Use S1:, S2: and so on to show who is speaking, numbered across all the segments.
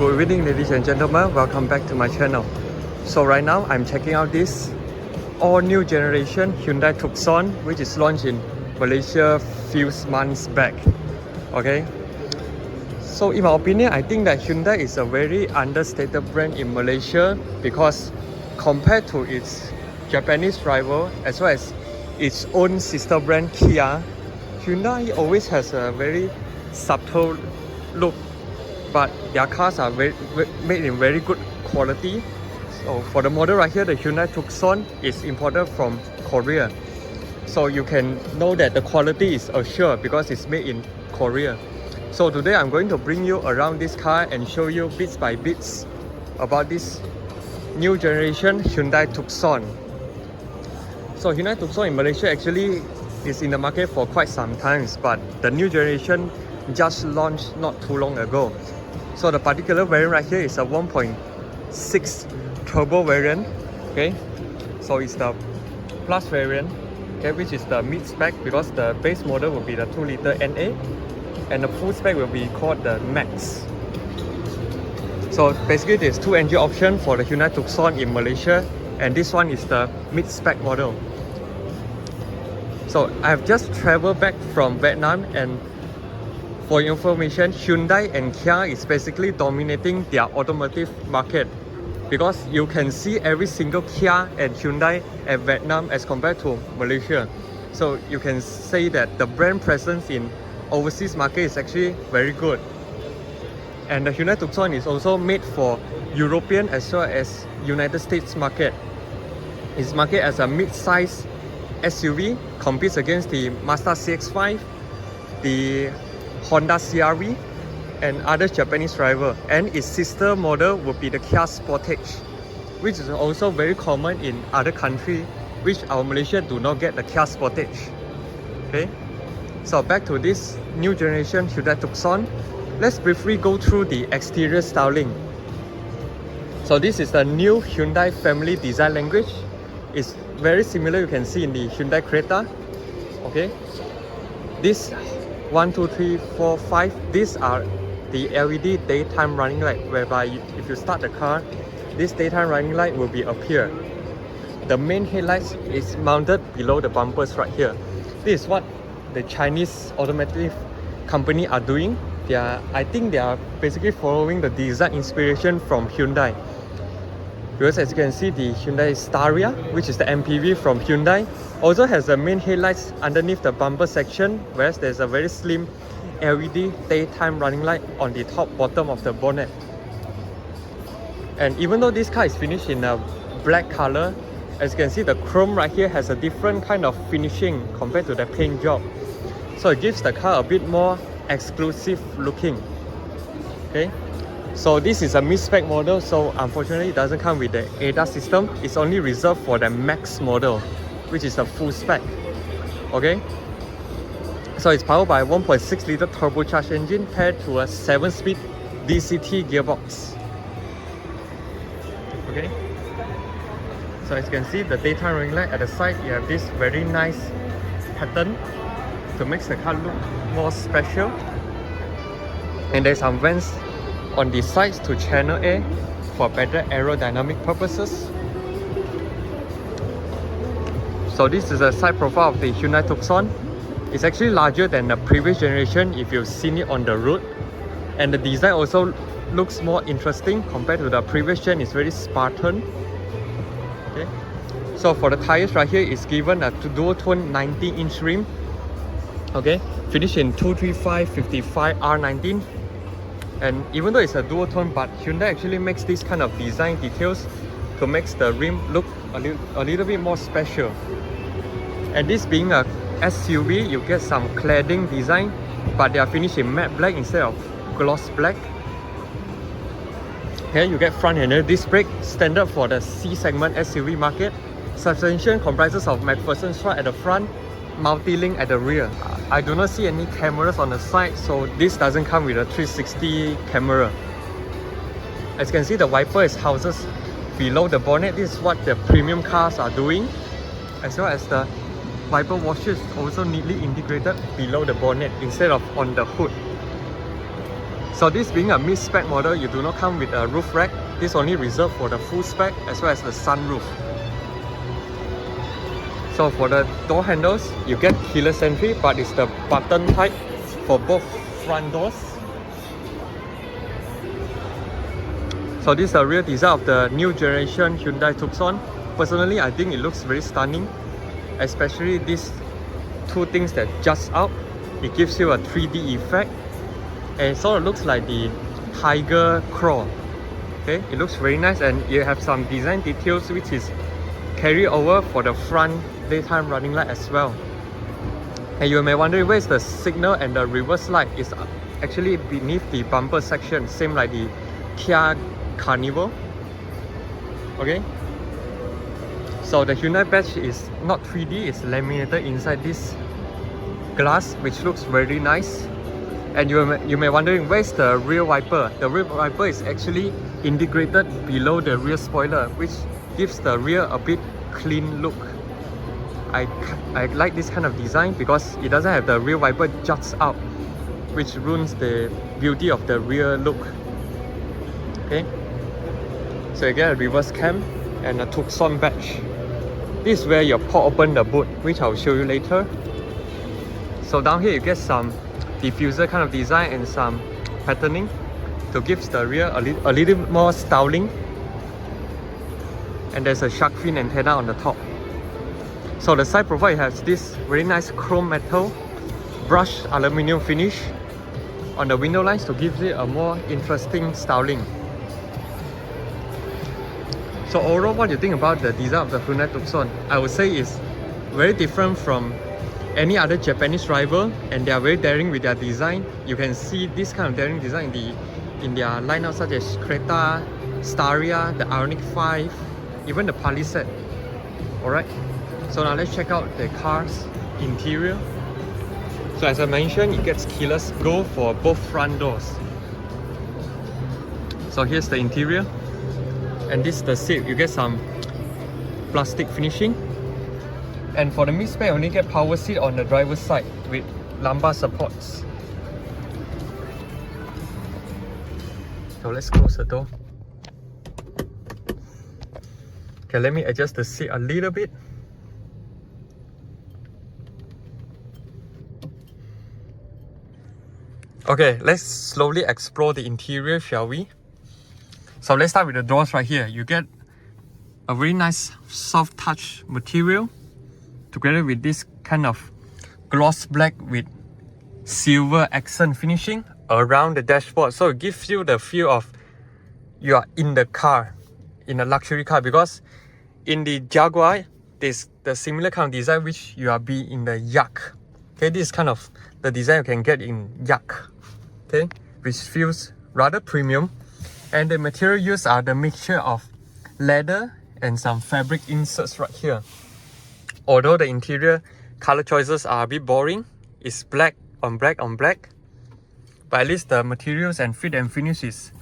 S1: Good evening, ladies and gentlemen. Welcome back to my channel. So right now I'm checking out this all new generation Hyundai Tucson, which is launched in Malaysia few months back. Okay, so in my opinion, I think that Hyundai is a very understated brand in Malaysia because compared to its Japanese rival as well as its own sister brand Kia, Hyundai always has a very subtle look, but their cars are made in very good quality. So for the model right here, the Hyundai Tucson is imported from Korea. So you can know that the quality is assured because it's made in Korea. So today I'm going to bring you around this car and show you bits by bits about this new generation Hyundai Tucson. So Hyundai Tucson in Malaysia actually is in the market for quite some time, but the new generation just launched not too long ago. So the particular variant right here is a 1.6 turbo variant. Okay, so it's the plus variant, okay, which is the mid spec because the base model will be the 2-liter NA and the full spec will be called the Max. So basically there's two engine options for the Hyundai Tucson in Malaysia, and this one is the mid spec model. So I've just traveled back from Vietnam, and for your information, Hyundai and Kia is basically dominating their automotive market because you can see every single Kia and Hyundai at Vietnam as compared to Malaysia. So you can say that the brand presence in overseas market is actually very good. And the Hyundai Tucson is also made for European as well as United States market. It's marketed as a mid-size SUV, competes against the Mazda CX-5, the Honda CR-V and other Japanese rival, and its sister model would be the Kia Sportage, which is also very common in other countries, which our Malaysia do not get the Kia Sportage. Okay, so back to this new generation Hyundai Tucson. Let's briefly go through the exterior styling. So this is the new Hyundai family design language. It's very similar, you can see in the Hyundai Creta. Okay, this 1, 2, 3, 4, 5, these are the LED daytime running light, whereby if you start the car, this daytime running light will be appear. The main headlights is mounted below the bumpers right here. This is what the Chinese automotive company are doing. I think they are basically following the design inspiration from Hyundai. Because as you can see, the Hyundai Staria, which is the MPV from Hyundai, also has the main headlights underneath the bumper section, whereas there's a very slim LED daytime running light on the top bottom of the bonnet. And even though this car is finished in a black color, as you can see, the chrome right here has a different kind of finishing compared to the paint job. So it gives the car a bit more exclusive looking. Okay, so this is a mid-spec model, so unfortunately it doesn't come with the ADAS system. It's only reserved for the Max model, which is a full spec. Okay, so it's powered by a 1.6-liter turbocharged engine paired to a 7-speed DCT gearbox. Okay, so as you can see, the daytime running light at the side, you have this very nice pattern to make the car look more special. And there's some vents on the sides to channel air for better aerodynamic purposes. So this is the side profile of the Hyundai Tucson. It's actually larger than the previous generation if you've seen it on the road. And the design also looks more interesting compared to the previous gen. It's very Spartan. Okay, so for the tires right here, it's given a dual tone 90-inch rim. Okay, finished in 235/55 R19. And even though it's a dual tone, but Hyundai actually makes this kind of design details to make the rim look a little bit more special. And this being a SUV, you get some cladding design, but they are finished in matte black instead of gloss black. Here you get front and rear disc brake, standard for the C-segment SUV market. Suspension comprises of MacPherson strut at the front, multi-link at the rear. I do not see any cameras on the side, so this doesn't come with a 360 camera. As you can see, the wiper is housed below the bonnet. This is what the premium cars are doing, as well as the wiper washer is also neatly integrated below the bonnet instead of on the hood. So So this being a mid-spec model, you do not come with a roof rack. This only reserved for the full spec as well as the sunroof. So for the door handles, you get keyless entry, but it's the button type for both front doors. So this is the rear design of the new generation Hyundai Tucson. Personally, I think it looks very stunning, especially these two things that just out. It gives you a 3D effect, and it sort of looks like the tiger claw. Okay, it looks very nice, and you have some design details which is carry over for the front daytime running light as well. And you may wonder where is the signal and the reverse light. Is actually beneath the bumper section, same like the Kia Carnival. Okay, so the Hyundai badge is not 3D, it's laminated inside this glass, which looks very nice. And you may wondering where's the rear wiper. The rear wiper is actually integrated below the rear spoiler, which gives the rear a bit clean look. I like this kind of design because it doesn't have the rear wiper juts out, which ruins the beauty of the rear look. Okay, so you get a reverse cam and a Tucson badge. This is where you pop open the boot, which I'll show you later. So down here you get some diffuser kind of design and some patterning to give the rear a little bit more styling. And there's a shark fin antenna on the top. So the side profile has this very nice chrome metal brushed aluminium finish on the window lines to give it a more interesting styling. So overall, what do you think about the design of the Hyundai Tucson? I would say it's very different from any other Japanese rival, and they are very daring with their design. You can see this kind of daring design in their lineup such as Creta, Staria, the Ioniq 5, even the Palisade. Alright, so now let's check out the car's interior. So as I mentioned, it gets keyless go for both front doors. So here's the interior, and this is the seat. You get some plastic finishing. And for the mid-spec, you only get power seat on the driver's side with lumbar supports. So let's close the door. Okay, let me adjust the seat a little bit. Okay, let's slowly explore the interior, shall we? So let's start with the doors right here. You get a very nice soft touch material together with this kind of gloss black with silver accent finishing around the dashboard. So it gives you the feel of you are in the car, in a luxury car, because in the Jaguar, there's the similar kind of design which you are be in the Yak. Okay, this is kind of the design you can get in Yak. Okay, which feels rather premium. And the material used are the mixture of leather and some fabric inserts right here. Although the interior color choices are a bit boring, it's black on black on black, but at least the materials and fit and finish is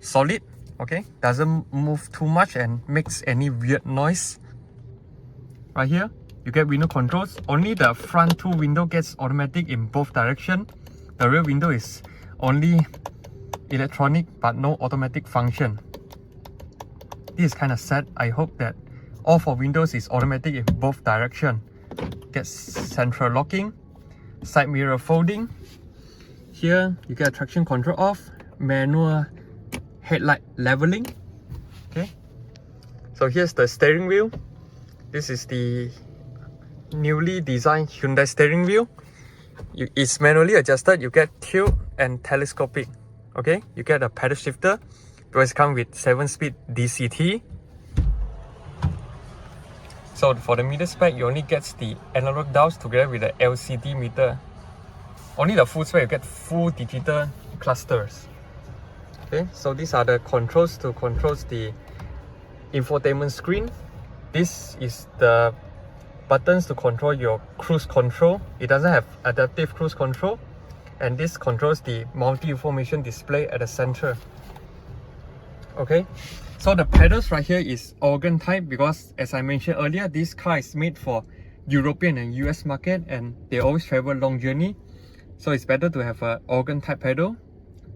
S1: solid. Okay, doesn't move too much and makes any weird noise. Right here, you get window controls. Only the front two window gets automatic in both directions. The rear window is only electronic but no automatic function. This is kind of sad. I hope that all four windows is automatic in both directions. Gets central locking, side mirror folding. Here you get traction control off, manual headlight leveling. Okay, so here's the steering wheel. This is the newly designed Hyundai steering wheel. It's manually adjusted. You get tilt and telescopic. Okay, you get a pedal shifter because it comes with 7-speed DCT. So for the meter spec, you only get the analog dials together with the LCD meter. Only the full spec, you get full digital clusters. Okay, so these are the controls to control the infotainment screen. This is the buttons to control your cruise control. It doesn't have adaptive cruise control. And this controls the multi-information display at the center. Okay, so the pedals right here is organ type because, as I mentioned earlier, this car is made for European and US market and they always travel long journey. So it's better to have an organ type pedal.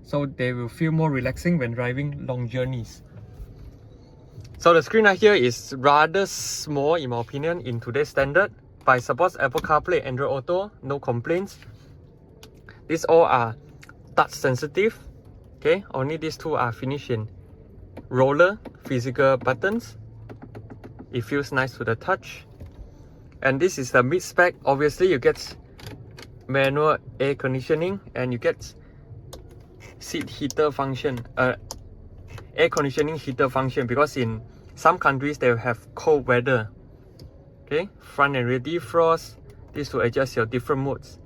S1: so they will feel more relaxing when driving long journeys. So the screen right here is rather small in my opinion in today's standard, but it supports Apple CarPlay, Android Auto, no complaints. These all are touch sensitive. Okay, only these two are finished in roller physical buttons. It feels nice to the touch. And this is the mid-spec. Obviously you get manual air conditioning and you get seat heater function, air conditioning heater function, because in some countries they have cold weather. Okay, front and rear defrost, this will adjust your different modes.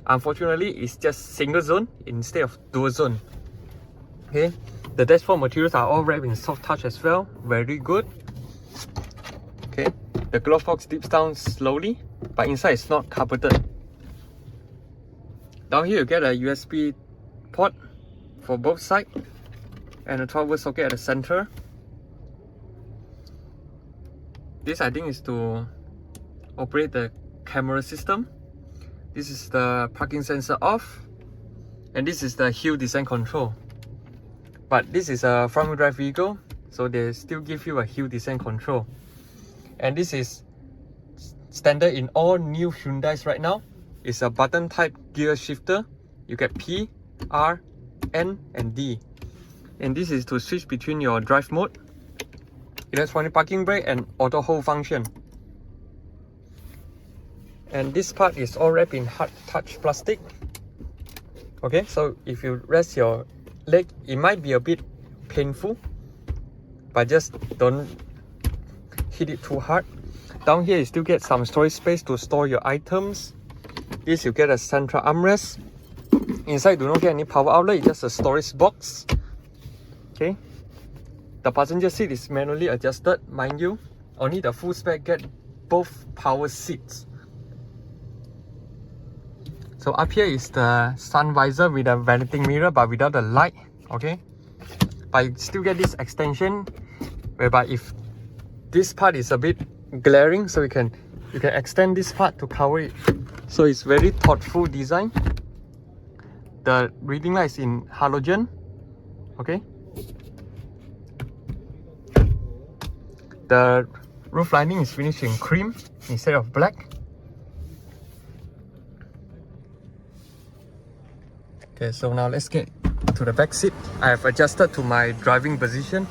S1: Unfortunately, it's just single zone instead of dual zone. Okay, the dashboard materials are all wrapped in soft touch as well, very good. Okay, the glove box dips down slowly, but inside it's not carpeted. Down here you get a USB port for both sides and a 12-volt socket at the center. This I think is to operate the camera system. This is the parking sensor off, and this is the hill descent control. But this is a front-wheel drive vehicle, so they still give you a hill descent control. And this is standard in all new Hyundais right now. It's a button type gear shifter. You get P, R, N and D. And this is to switch between your drive mode, electronic parking brake and auto hold function. And this part is all wrapped in hard touch plastic. Okay, so if you rest your leg, it might be a bit painful, but just don't hit it too hard. Down here you still get some storage space to store your items. This you get a central armrest. Inside do not get any power outlet, it's just a storage box. Okay, the passenger seat is manually adjusted, mind you. Only the full spec get both power seats. So up here is the sun visor with a venting mirror but without the light. Okay, but you still get this extension whereby if this part is a bit glaring, so you can extend this part to cover it. So it's very thoughtful design. The reading light is in halogen. Okay, the roof lining is finished in cream instead of black. Okay, so now let's get to the back seat. I have adjusted to my driving position.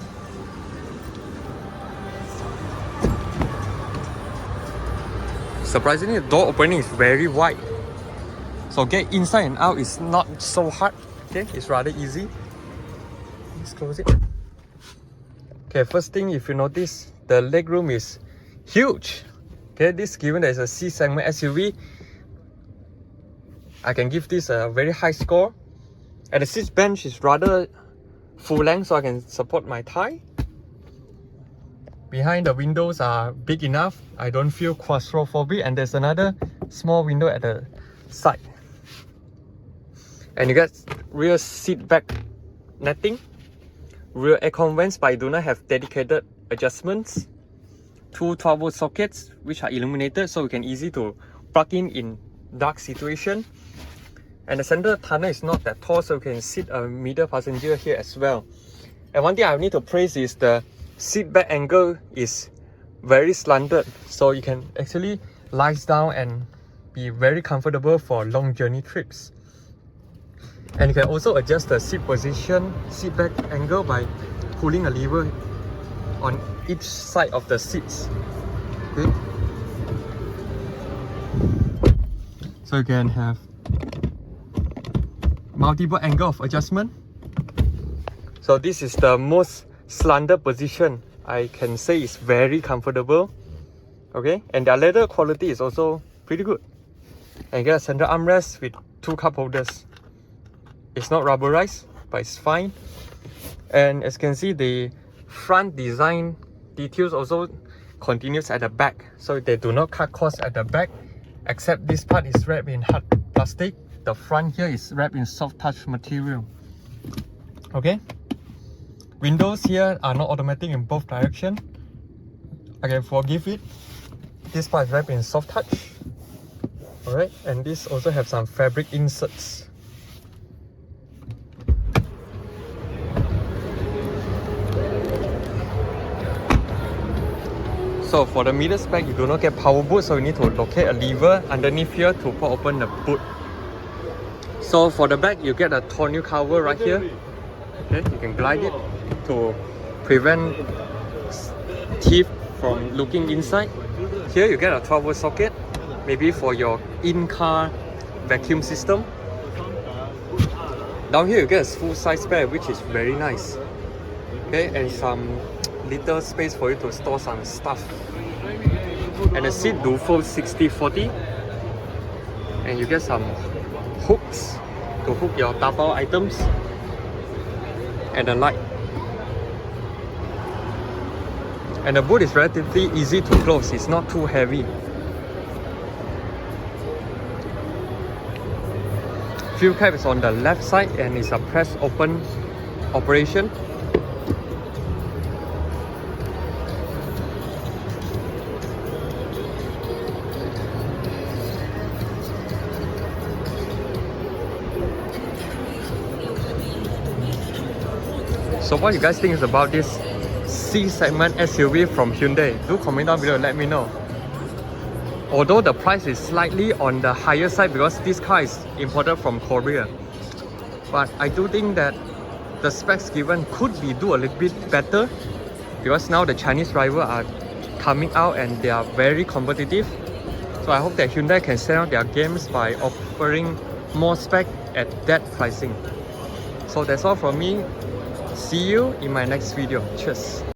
S1: Surprisingly, the door opening is very wide. So get inside and out is not so hard. Okay, it's rather easy. Let's close it. Okay, first thing, if you notice, the legroom is huge. Okay, this given that it's a C segment SUV, I can give this a very high score. And the seat bench is rather full length, so I can support my thigh. Behind, the windows are big enough, I don't feel claustrophobic, and there's another small window at the side. And you get rear seat back netting, rear aircon vents, but I do not have dedicated adjustments. Two 12-volt sockets which are illuminated, so you can easy to plug in dark situation. And the center tunnel is not that tall, so you can sit a middle passenger here as well. And one thing I need to praise is the seat back angle is very slanted, so you can actually lie down and be very comfortable for long journey trips. And you can also adjust the seat position, seat back angle by pulling a lever on each side of the seats. Okay, so you can have multiple angle of adjustment. So this is the most slanted position. I can say it's very comfortable. Okay, and the leather quality is also pretty good. And you get a center armrest with two cup holders. It's not rubberized, but it's fine. And as you can see, the front design details also continues at the back, so they do not cut costs at the back, except this part is wrapped in hard plastic. The front here is wrapped in soft touch material. Okay, windows here are not automatic in both directions. I can forgive it. This part is wrapped in soft touch. Alright, and this also have some fabric inserts. So for the middle spec, you do not get power boot, so you need to locate a lever underneath here to pop open the boot. So for the back, you get a tonneau cover right here. Okay, you can glide it to prevent thief from looking inside. Here you get a 12-volt socket, maybe for your in-car vacuum system. Down here you get a full-size spare, which is very nice. Okay, and some little space for you to store some stuff. And the seat do fold 60-40. And you get some hooks to hook your tapao items. And a light. And the boot is relatively easy to close, it's not too heavy. Fuel cap is on the left side and it's a press open operation. So what you guys think is about this C-segment SUV from Hyundai? Do comment down below and let me know. Although the price is slightly on the higher side because this car is imported from Korea, but I do think that the specs given could be do a little bit better because now the Chinese rival are coming out and they are very competitive. So I hope that Hyundai can sell out their games by offering more spec at that pricing. So that's all from me. See you in my next video. Cheers.